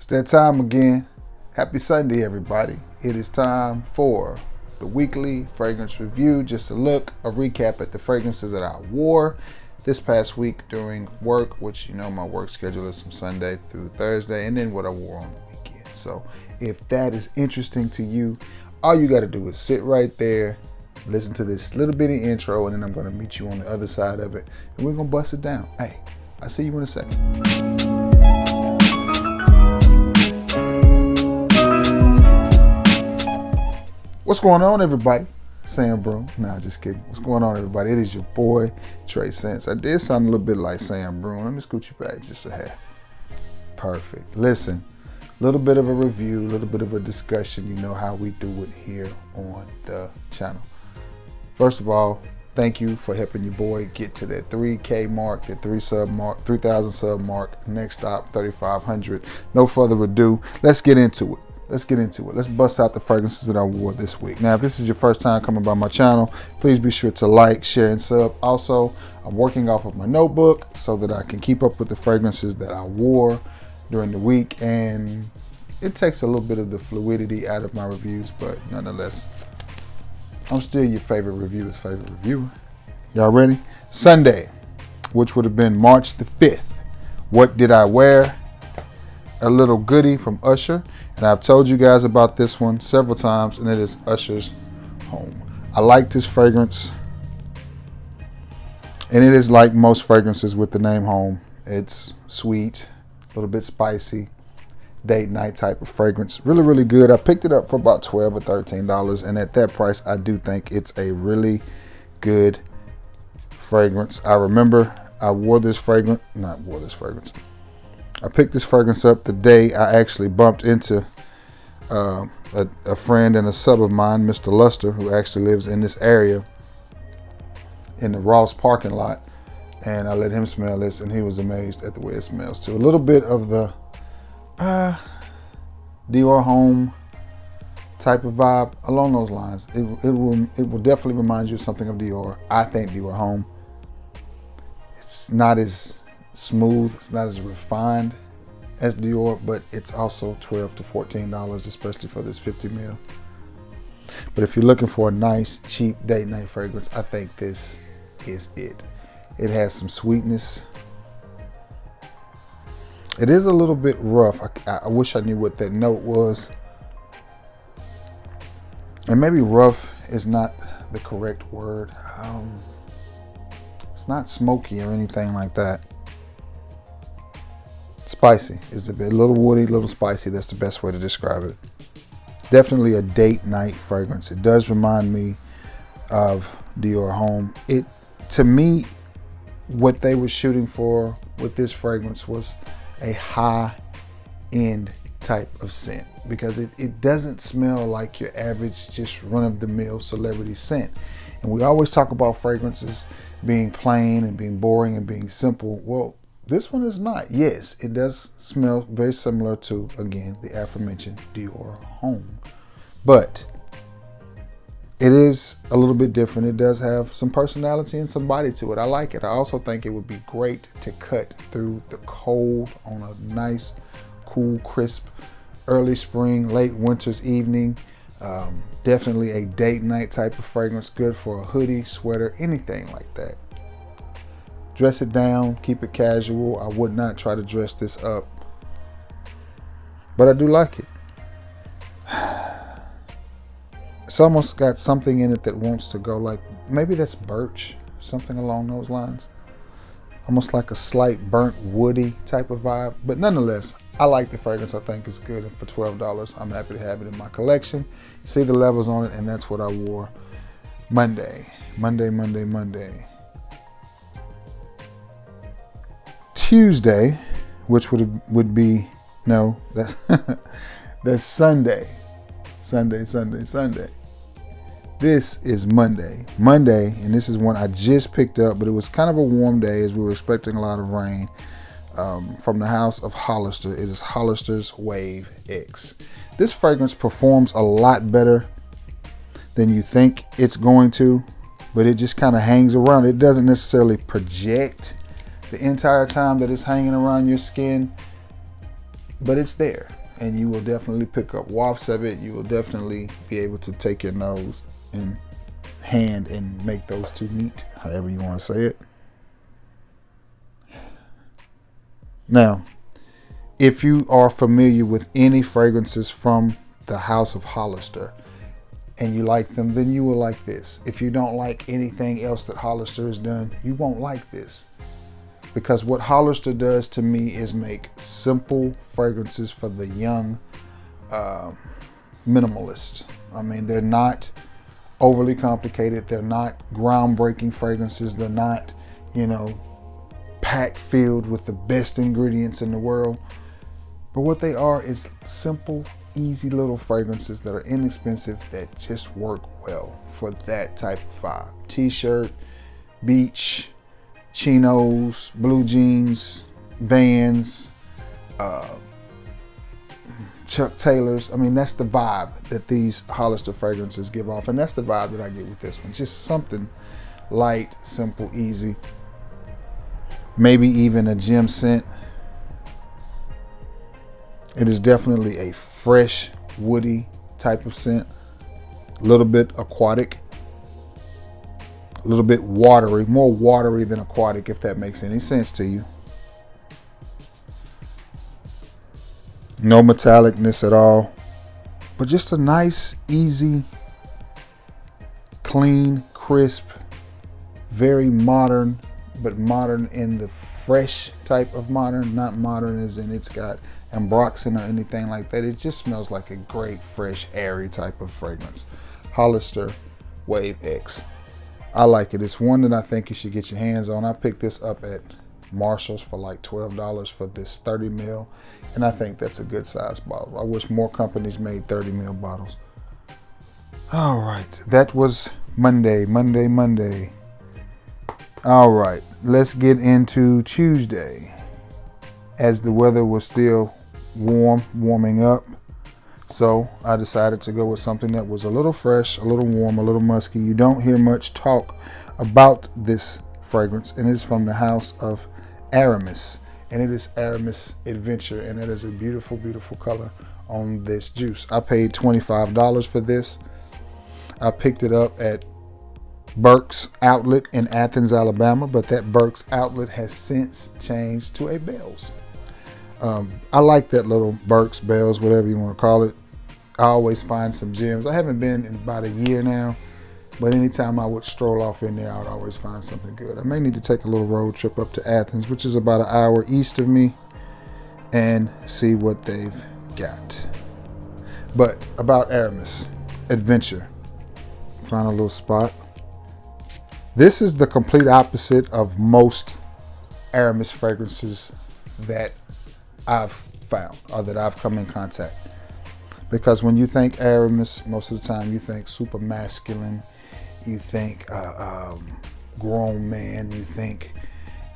It's that time again. Happy Sunday, everybody. It is time for the weekly fragrance review. Just a look, a recap at the fragrances that I wore this past week during work, which you know my work schedule is from Sunday through Thursday, and then what I wore on the weekend. So if that is interesting to you, all you got to do is sit right there, listen to this little bitty intro, and then I'm going to meet you on the other side of it, and we're going to bust it down. Hey, I'll see you in a second. What's going on, everybody? Sam Broom. Nah, just kidding. What's going on, everybody? It is your boy, Trey Sense. I did sound a little bit like Sam Broom. Let me scoot you back just a hair. Perfect. Listen, a little bit of a review, a little bit of a discussion. You know how we do it here on the channel. First of all, thank you for helping your boy get to that 3K mark, that 3,000 sub mark. Next stop, 3,500. No further ado, let's get into it. Let's bust out the fragrances that I wore this week. Now, if this is your first time coming by my channel, please be sure to like, share, and sub. Also, I'm working off of my notebook so that I can keep up with the fragrances that I wore during the week. And it takes a little bit of the fluidity out of my reviews, but nonetheless, I'm still your favorite reviewer's favorite reviewer. Y'all ready? Sunday, which would have been March the 5th. What did I wear? A little goodie from Usher. And I've told you guys about this one several times, and it is Ushers Home. I like this fragrance, and it is like most fragrances with the name Home. It's sweet, a little bit spicy, date night type of fragrance. Really, really good. I picked it up for about $12 or $13, and at that price, I do think it's a really good fragrance. I remember I I picked this fragrance up the day I actually bumped into a friend and a sub of mine, Mr. Luster, who actually lives in this area in the Ross parking lot. And I let him smell this, and he was amazed at the way it smells too. A little bit of the Dior Home type of vibe along those lines. It will definitely remind you of something of Dior. I think Dior Home. It's not as smooth, it's not as refined as Dior, but it's also $12 to $14, especially for this 50 ml. But if you're looking for a nice, cheap date night fragrance, I think this is it. It has some sweetness. It is a little bit rough. I wish I knew what that note was. And maybe rough is not the correct word. It's not smoky or anything like that. Spicy is a little woody, little spicy. That's the best way to describe it. Definitely a date night fragrance. It does remind me of Dior Home. To me, what they were shooting for with this fragrance was a high-end type of scent, because it doesn't smell like your average just run-of-the-mill celebrity scent. And we always talk about fragrances being plain and being boring and being simple. Well, this one is not. Yes, it does smell very similar to, again, the aforementioned Dior Home. But it is a little bit different. It does have some personality and some body to it. I like it. I also think it would be great to cut through the cold on a nice, cool, crisp, early spring, late winter's evening. Definitely a date night type of fragrance. Good for a hoodie, sweater, anything like that. Dress it down, keep it casual. I would not try to dress this up, but I do like it. It's almost got something in it that wants to go, like maybe that's birch, something along those lines. Almost like a slight burnt woody type of vibe, but nonetheless, I like the fragrance. I think it's good, and for $12, I'm happy to have it in my collection. You see the levels on it, and that's what I wore Monday. Tuesday, which would be, no, that's Sunday. This is Monday, and this is one I just picked up, but it was kind of a warm day as we were expecting a lot of rain. From the house of Hollister, it is Hollister's Wave X. This fragrance performs a lot better than you think it's going to, but it just kind of hangs around. It doesn't necessarily project the entire time that it's hanging around your skin. but it's there, and you will definitely pick up wafts of it. You will definitely be able to take your nose and hand and make those two meet, however you want to say it. Now, if you are familiar with any fragrances from the house of Hollister and you like them, then you will like this. If you don't like anything else that Hollister has done, you won't like this. Because what Hollister does to me is make simple fragrances for the young minimalist. I mean, they're not overly complicated. They're not groundbreaking fragrances. They're not, you know, packed filled with the best ingredients in the world. But what they are is simple, easy little fragrances that are inexpensive that just work well for that type of vibe. T-shirt, beach, chinos, blue jeans, Vans, Chuck Taylors. I mean, that's the vibe that these Hollister fragrances give off, and that's the vibe that I get with this one. Just something light, simple, easy. Maybe even a gem scent. It is definitely a fresh, woody type of scent. A little bit aquatic. A little bit watery, more watery than aquatic, if that makes any sense to you. No metallicness at all, but just a nice, easy, clean, crisp, very modern, but modern in the fresh type of modern, not modern as in it's got ambroxan or anything like that. It just smells like a great, fresh, airy type of fragrance. Hollister Wave X. I like it. It's one that I think you should get your hands on. I picked this up at Marshall's for like $12 for this 30 ml, and I think that's a good size bottle. I wish more companies made 30 ml bottles. All right, that was Monday. All right, let's get into Tuesday. As the weather was still warming up, so I decided to go with something that was a little fresh, a little warm, a little musky. You don't hear much talk about this fragrance, and it's from the house of Aramis, and it is Aramis Adventure, and it is a beautiful, beautiful color on this juice. I paid $25 for this. I picked it up at Burke's Outlet in Athens, Alabama, but that Burke's Outlet has since changed to a Bell's. I like that little Burke's, Bell's, whatever you want to call it. I always find some gems. I haven't been in about a year now, but anytime I would stroll off in there, I would always find something good. I may need to take a little road trip up to Athens, which is about an hour east of me, and see what they've got. But about Aramis Adventure, find a little spot. This is the complete opposite of most Aramis fragrances that I've found or that I've come in contact. Because when you think Aramis, most of the time you think super masculine, you think grown man, you think,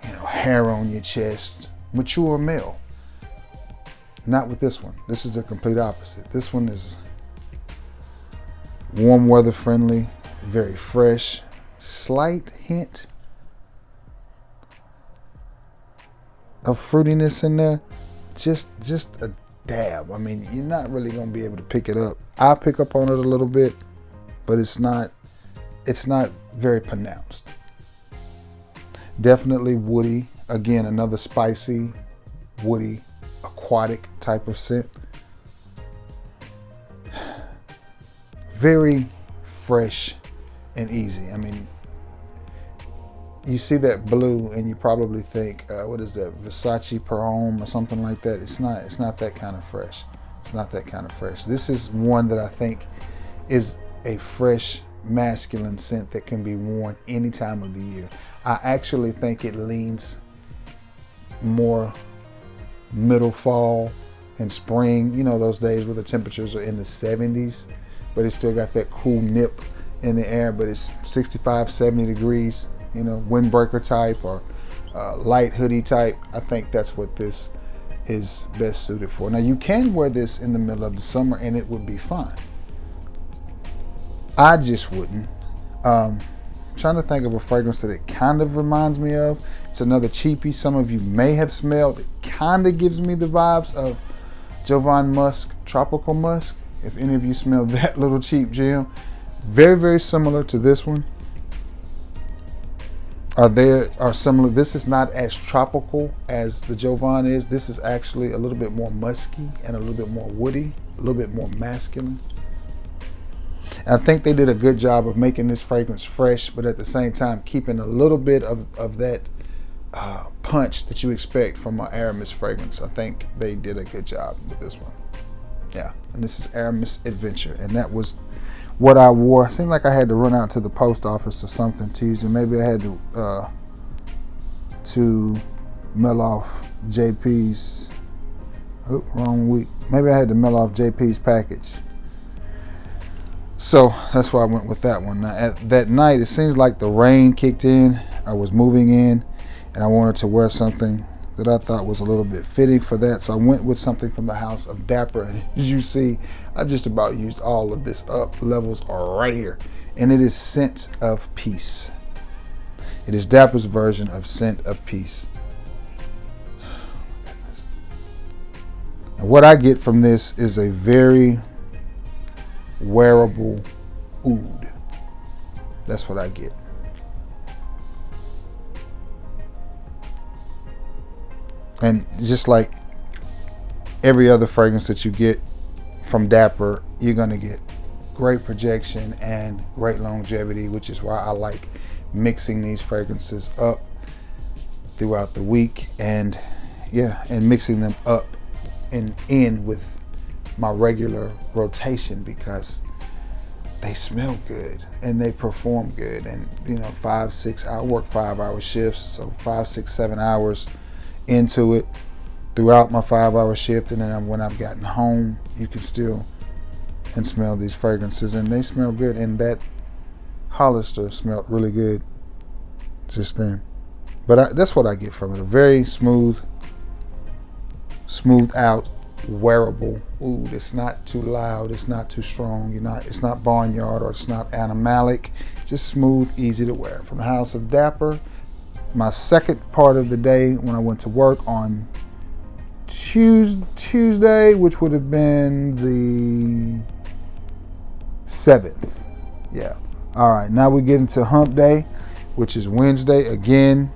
you know, hair on your chest, mature male. Not with this one. This is the complete opposite. This one is warm weather friendly, very fresh, slight hint of fruitiness in there, just a dab. I mean, you're not really gonna be able to pick it up. I pick up on it a little bit, but it's not very pronounced. Definitely woody. Again, another spicy, woody, aquatic type of scent. Very fresh and easy. I mean, you see that blue and you probably think, what is that, Versace Per Homme or something like that. It's not that kind of fresh. It's not that kind of fresh. This is one that I think is a fresh masculine scent that can be worn any time of the year. I actually think it leans more middle fall and spring, you know, those days where the temperatures are in the 70s, but it's still got that cool nip in the air, but it's 65, 70 degrees, you know, windbreaker type or light hoodie type. I think that's what this is best suited for. Now, you can wear this in the middle of the summer and it would be fine. I just wouldn't. Trying to think of a fragrance that it kind of reminds me of. It's another cheapie some of you may have smelled. It kind of gives me the vibes of Jovan Musk, Tropical Musk. If any of you smell that little cheap gem, very, very similar to this one. Are similar. This is not as tropical as the Jovan is. This is actually a little bit more musky and a little bit more woody, a little bit more masculine. And I think they did a good job of making this fragrance fresh, but at the same time keeping a little bit of that punch that you expect from an Aramis fragrance. I think they did a good job with this one. Yeah, and this is Aramis Adventure, and that was what I wore. It seemed like I had to run out to the post office or something Tuesday. Maybe I had to mail off JP's. Oh, wrong week. Maybe I had to mail off JP's package. So that's why I went with that one. Now, at that night, it seems like the rain kicked in. I was moving in, and I wanted to wear something that I thought was a little bit fitting for that. So I went with something from the house of Dapper. And as you see, I just about used all of this up. Levels are right here. And it is Scent of Peace. It is Dapper's version of Scent of Peace. And what I get from this is a very wearable oud. That's what I get. And just like every other fragrance that you get from Dapper, you're going to get great projection and great longevity, which is why I like mixing these fragrances up throughout the week, and mixing them up and in with my regular rotation, because they smell good and they perform good. And 5, 6 hours, I work 5-hour shifts, so 5, 6, 7 hours into it throughout my 5-hour shift, and then when I've gotten home, you can still smell these fragrances, and they smell good. And that Hollister smelled really good just then. But that's what I get from it: a very smooth out, wearable oud. It's not too loud, it's not too strong. It's not barnyard, or it's not animalic. Just smooth, easy to wear. From the house of Dapper. My second part of the day, when I went to work on Tuesday, which would have been the 7th. Yeah. All right. Now we get into hump day, which is Wednesday. Again,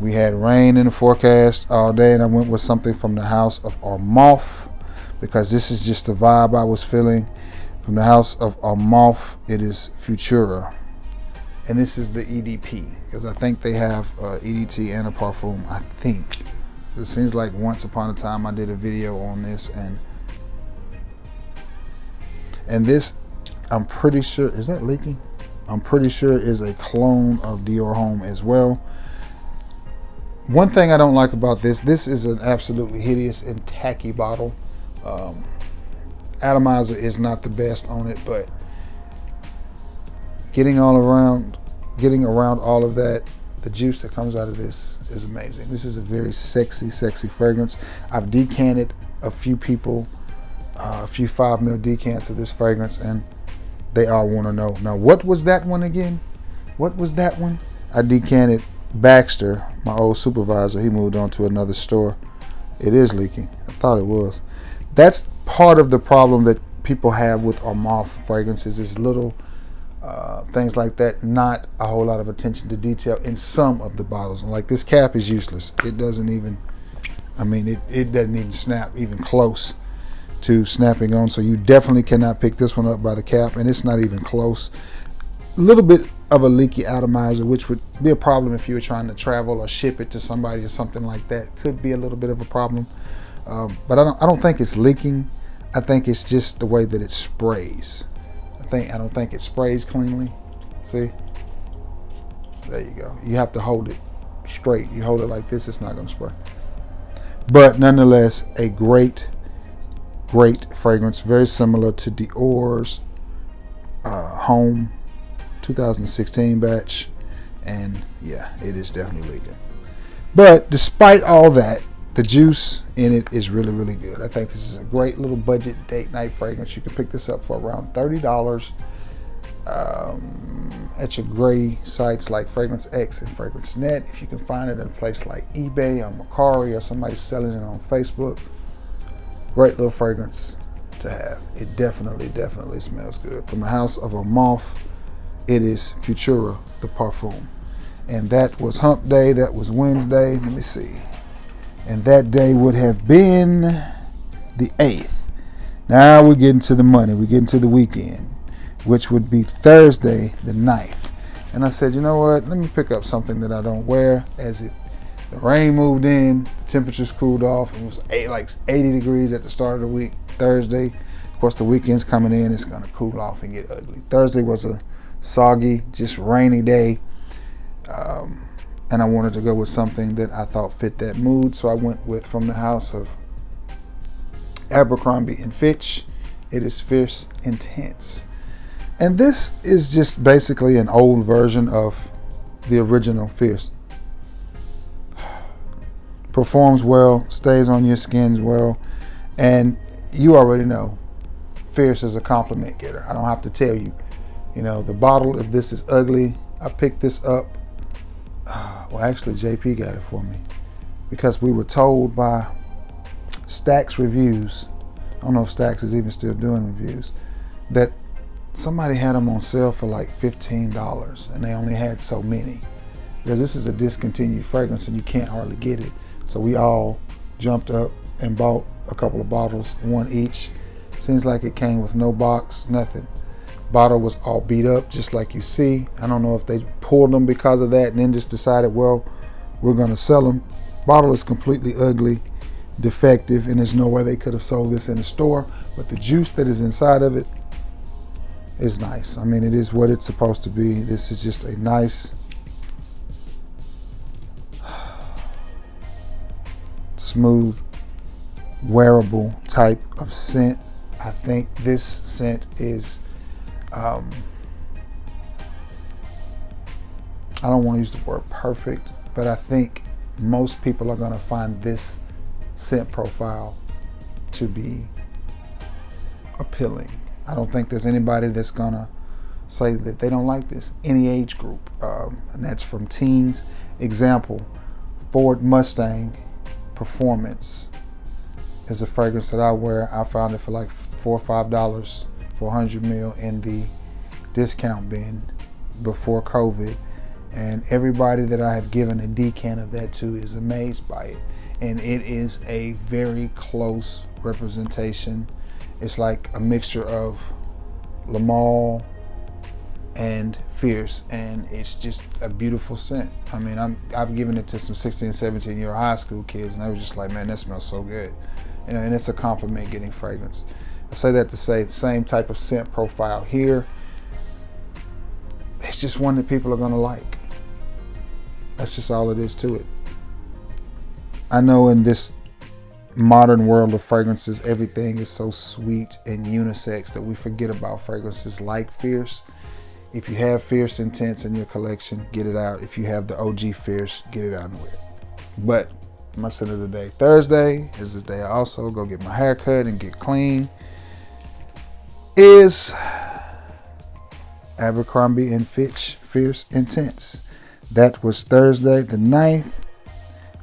we had rain in the forecast all day, and I went with something from the house of Aramis, because this is just the vibe I was feeling. From the house of Aramis, it is Futura. And this is the EDP, because I think they have EDT and a parfum, I think. It seems like once upon a time I did a video on this, and this, I'm pretty sure, is that leaking? I'm pretty sure is a clone of Dior Homme as well. One thing I don't like about this is an absolutely hideous and tacky bottle. Atomizer is not the best on it, but getting around all of that, the juice that comes out of this is amazing. This is a very sexy fragrance. I've decanted a few people, a few 5 ml decants of this fragrance, and they all want to know. Now, what was that one again? What was that one? I decanted Baxter, my old supervisor. He moved on to another store. It is leaking. I thought it was. That's part of the problem that people have with Aramis fragrances, is little things like that, not a whole lot of attention to detail in some of the bottles. And like this cap is useless. It doesn't even, it doesn't even snap even close to snapping on. So you definitely cannot pick this one up by the cap, and it's not even close. A little bit of a leaky atomizer, which would be a problem if you were trying to travel or ship it to somebody or something like that. Could be a little bit of a problem, but I don't think it's leaking. I think it's just the way that it sprays. I don't think it sprays cleanly. See, there you go. You have to hold it straight. You hold it like this, it's not going to spray. But nonetheless, a great fragrance, very similar to Dior's Home 2016 batch, and yeah, it is definitely leaking. But despite all that, the juice in it is really, really good. I think this is a great little budget date night fragrance. You can pick this up for around $30 at your gray sites like Fragrance X and Fragrance Net. If you can find it in a place like eBay or Mercari, or somebody selling it on Facebook, Great little fragrance to have. It definitely smells good. From the house of a moth, it is Futura, the parfum. And that was hump day, that was Wednesday, let me see. And that day would have been the 8th. Now we're getting to the money, we're getting to the weekend, which would be Thursday, the 9th. And I said, you know what, let me pick up something that I don't wear. The rain moved in, the temperatures cooled off. It was like 80 degrees at the start of the week, Thursday. Of course, the weekend's coming in, it's gonna cool off and get ugly. Thursday was a soggy, just rainy day. And I wanted to go with something that I thought fit that mood. So I went with, from the house of Abercrombie and Fitch, it is Fierce Intense. And this is just basically an old version of the original Fierce. Performs well, stays on your skin well, and you already know Fierce is a compliment getter. I don't have to tell you. You know, the bottle, if this is ugly, I picked this up. Well, actually, JP got it for me because we were told by Stax Reviews, I don't know if Stax is even still doing reviews, that somebody had them on sale for like $15 and they only had so many because this is a discontinued fragrance and you can't hardly get it. So we all jumped up and bought a couple of bottles, one each. Seems like it came with no box, nothing. Bottle was all beat up, just like you see. I don't know if they pulled them because of that and then just decided, well, we're gonna sell them. Bottle is completely ugly, defective, and there's no way they could have sold this in the store. But the juice that is inside of it is nice. I mean, it is what it's supposed to be. This is just a nice, smooth, wearable type of scent. I think this scent is, I don't want to use the word perfect, but I think most people are going to find this scent profile to be appealing. I don't think there's anybody that's going to say that they don't like this, any age group, and that's from teens. Example, Ford Mustang Performance is a fragrance that I wear. I found it for like $4 or $5 for 100 ml in the discount bin before COVID, and everybody that I have given a decant of that to is amazed by it. And it is a very close representation. It's like a mixture of Lamal and Fierce, and it's just a beautiful scent. I mean, I've given it to some 16, 17-year-old high school kids, and they was just like, man, that smells so good. You know, and it's a compliment getting fragrance. I say that to say the same type of scent profile here. It's just one that people are gonna like. That's just all it is to it. I know in this modern world of fragrances, everything is so sweet and unisex that we forget about fragrances like Fierce. If you have Fierce Intense in your collection, get it out. If you have the OG Fierce, get it out and wear it. But my scent of the day, Thursday, is this day I also go get my hair cut and get clean, is Abercrombie and Fitch Fierce Intense. That was Thursday the 9th.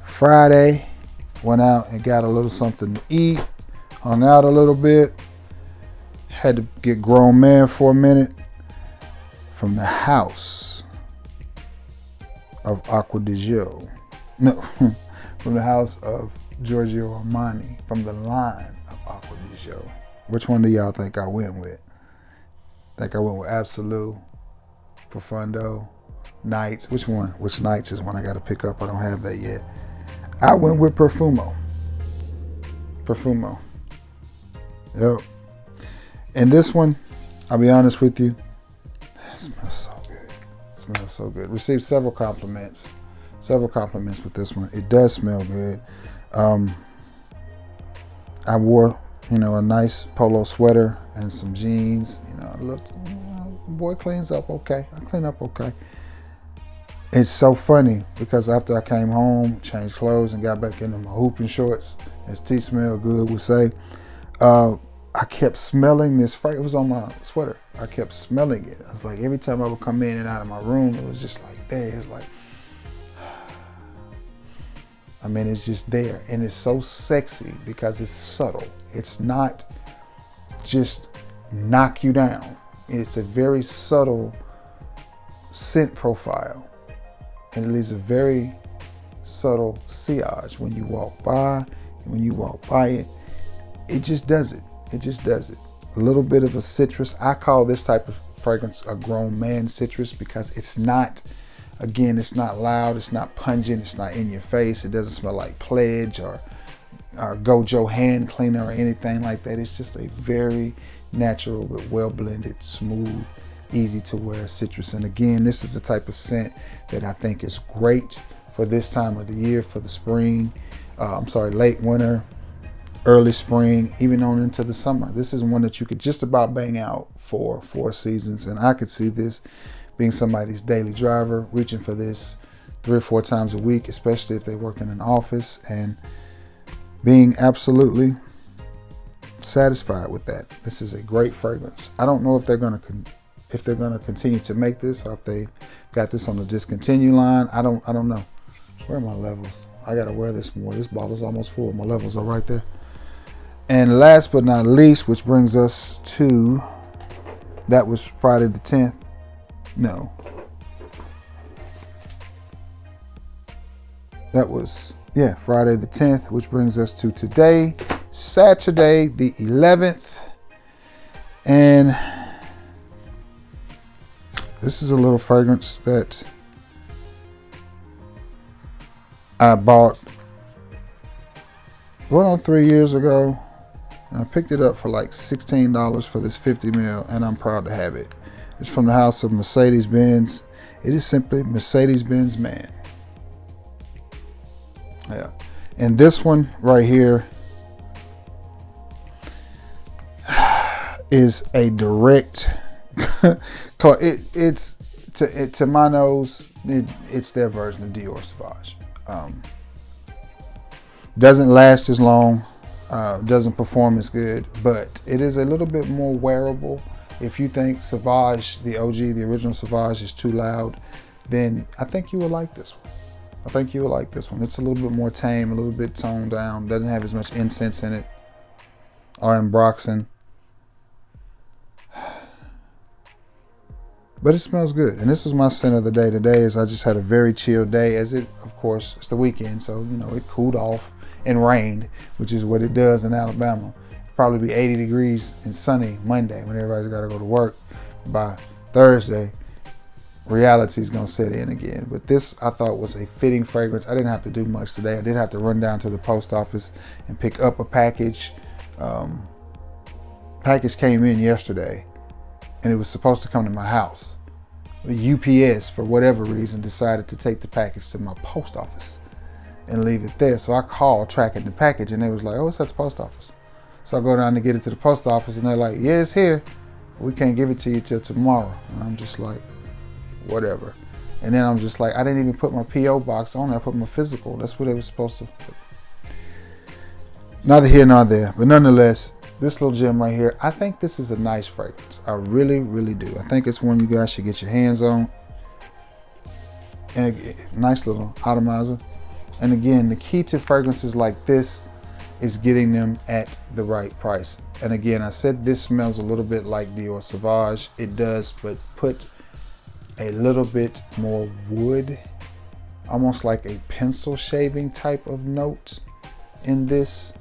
Friday, went out and got a little something to eat, hung out a little bit, had to get grown man for a minute. From the house of Acqua di Gio. No, from the house of Giorgio Armani, from the line of Acqua di Gio. Which one do y'all think I went with? I think I went with Absolute, Profundo, Nights. Which one? Which Nights is one I got to pick up? I don't have that yet. I went with Perfumo. Perfumo. Yep. And this one, I'll be honest with you, it smells so good. It smells so good. Received several compliments with this one. It does smell good. I wore, a nice polo sweater and some jeans. I looked, boy cleans up okay. I clean up okay. It's so funny because after I came home, changed clothes, and got back into my hooping shorts, as T Smell Good would say, I kept smelling this fragrance. It was on my sweater. I kept smelling it. I was like, every time I would come in and out of my room, it was just like there. It's like, I mean, it's just there, and it's so sexy because it's subtle. It's not just knock you down. It's a very subtle scent profile, and it leaves a very subtle sillage when you walk by. And when you walk by it, it just does it. It just does it. A little bit of a citrus. I call this type of fragrance a grown man citrus because it's not, again, it's not loud, it's not pungent, it's not in your face. It doesn't smell like Pledge or Gojo hand cleaner or anything like that. It's just a very natural but well blended, smooth, easy to wear citrus. And again, this is the type of scent that I think is great for this time of the year, for the spring, late winter, early spring, even on into the summer. This is one that you could just about bang out for 4 seasons. And I could see this being somebody's daily driver, reaching for this 3 or 4 times a week, especially if they work in an office, and being absolutely satisfied with that. This is a great fragrance. I don't know if they're going to continue to make this, or if they got this on the discontinue line. I don't know. Where are my levels? I got to wear this more. This bottle's almost full. My levels are right there. And last but not least, which brings us to, that was Friday the 10th. No. That was, Friday the 10th, which brings us to today, Saturday the 11th. And this is a little fragrance that I bought 3 years ago. And I picked it up for like $16 for this 50 ml, and I'm proud to have it. It's from the house of Mercedes-Benz. It is simply MercedesBenz Man. Yeah. And this one right here is a direct, it's to my nose, it's their version of Dior Sauvage. Doesn't last as long, doesn't perform as good, but it is a little bit more wearable. If you think Sauvage, the OG, the original Sauvage, is too loud, then I think you will like this one. I think you will like this one. It's a little bit more tame, a little bit toned down, doesn't have as much incense in it or ambroxan. But it smells good. And this was my scent of the day today, as I just had a very chill day, as it, of course, it's the weekend, so, it cooled off and rained, which is what it does in Alabama. Probably be 80 degrees and sunny Monday when everybody's got to go to work. By Thursday, reality is going to set in again. But this, I thought, was a fitting fragrance. I didn't have to do much today. I did have to run down to the post office and pick up a package. Package came in yesterday, and it was supposed to come to my house. The UPS, for whatever reason, decided to take the package to my post office and leave it there. So I called tracking the package, and they was like, "Oh, it's at the post office." So I go down to get it to the post office, and they're like, "Yeah, it's here. We can't give it to you till tomorrow." And I'm just like, whatever. And then I'm just like, I didn't even put my P.O. box on. I put my physical. That's what they were supposed to. Neither here nor there. But nonetheless, this little gem right here, I think this is a nice fragrance. I really, really do. I think it's one you guys should get your hands on. And a nice little atomizer. And again, the key to fragrances like this is getting them at the right price. And again, I said this smells a little bit like Dior Sauvage. It does, but put a little bit more wood, almost like a pencil shaving type of note in this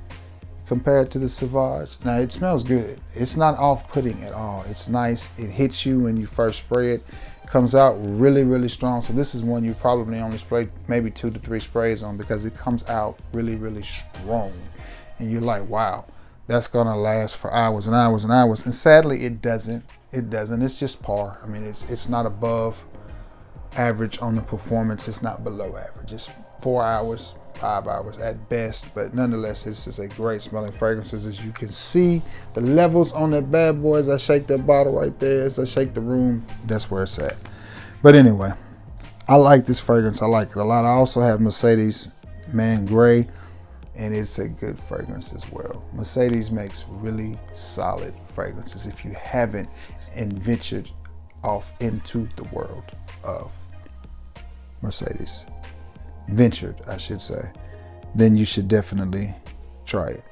compared to the Sauvage. Now, it smells good. It's not off-putting at all. It's nice. It hits you when you first spray it. Comes out really, really strong. So this is one you probably only spray maybe 2 to 3 sprays on, because it comes out really, really strong. And you're like, wow, that's gonna last for hours and hours and hours. And sadly, it doesn't. It doesn't. It's just par. I mean, it's not above average on the performance. It's not below average. It's 4 hours, 5 hours at best. But nonetheless, this is a great smelling fragrance. As you can see, the levels on that bad boy, as I shake that bottle right there, as I shake the room, that's where it's at. But anyway, I like this fragrance. I like it a lot. I also have Mercedes Man Gray, and it's a good fragrance as well. Mercedes makes really solid fragrances. If you haven't ventured off into the world of Mercedes, ventured, I should say, then you should definitely try it.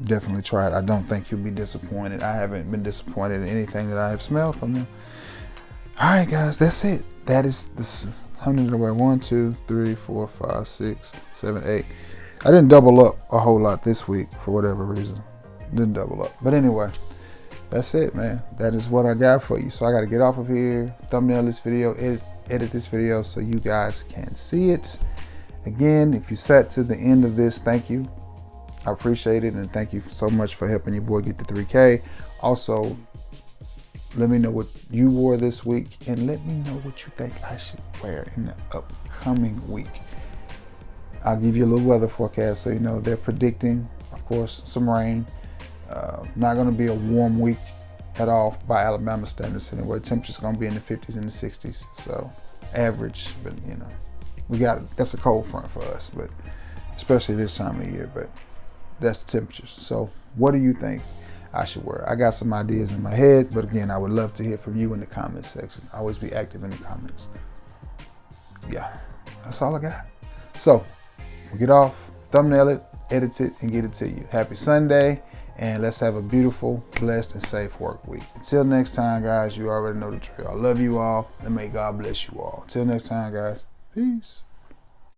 Definitely try it. I don't think you'll be disappointed. I haven't been disappointed in anything that I have smelled from them. All right, guys, that's it. That is this. How many did I wear? 1, 2, 3, 4, 5, 6, 7, 8. I didn't double up a whole lot this week for whatever reason. Didn't double up. But anyway, that's it, man. That is what I got for you. So I got to get off of here, thumbnail this video, edit this video so you guys can see it. Again, if you sat to the end of this, thank you. I appreciate it, and thank you so much for helping your boy get to 3K. Also, let me know what you wore this week, and let me know what you think I should wear in the upcoming week. I'll give you a little weather forecast so you know they're predicting, of course, some rain. Not going to be a warm week at all by Alabama standards anyway. Temperature's going to be in the 50s and the 60s, so average, but you know, that's a cold front for us, but especially this time of year, but that's the temperatures. So what do you think I should wear? I got some ideas in my head, but again, I would love to hear from you in the comments section. Always be active in the comments. Yeah, that's all I got. So we'll get off, thumbnail it, edit it, and get it to you. Happy Sunday, and let's have a beautiful, blessed, and safe work week. Until next time, guys, you already know the drill. I love you all, and may God bless you all. Until next time, guys, peace.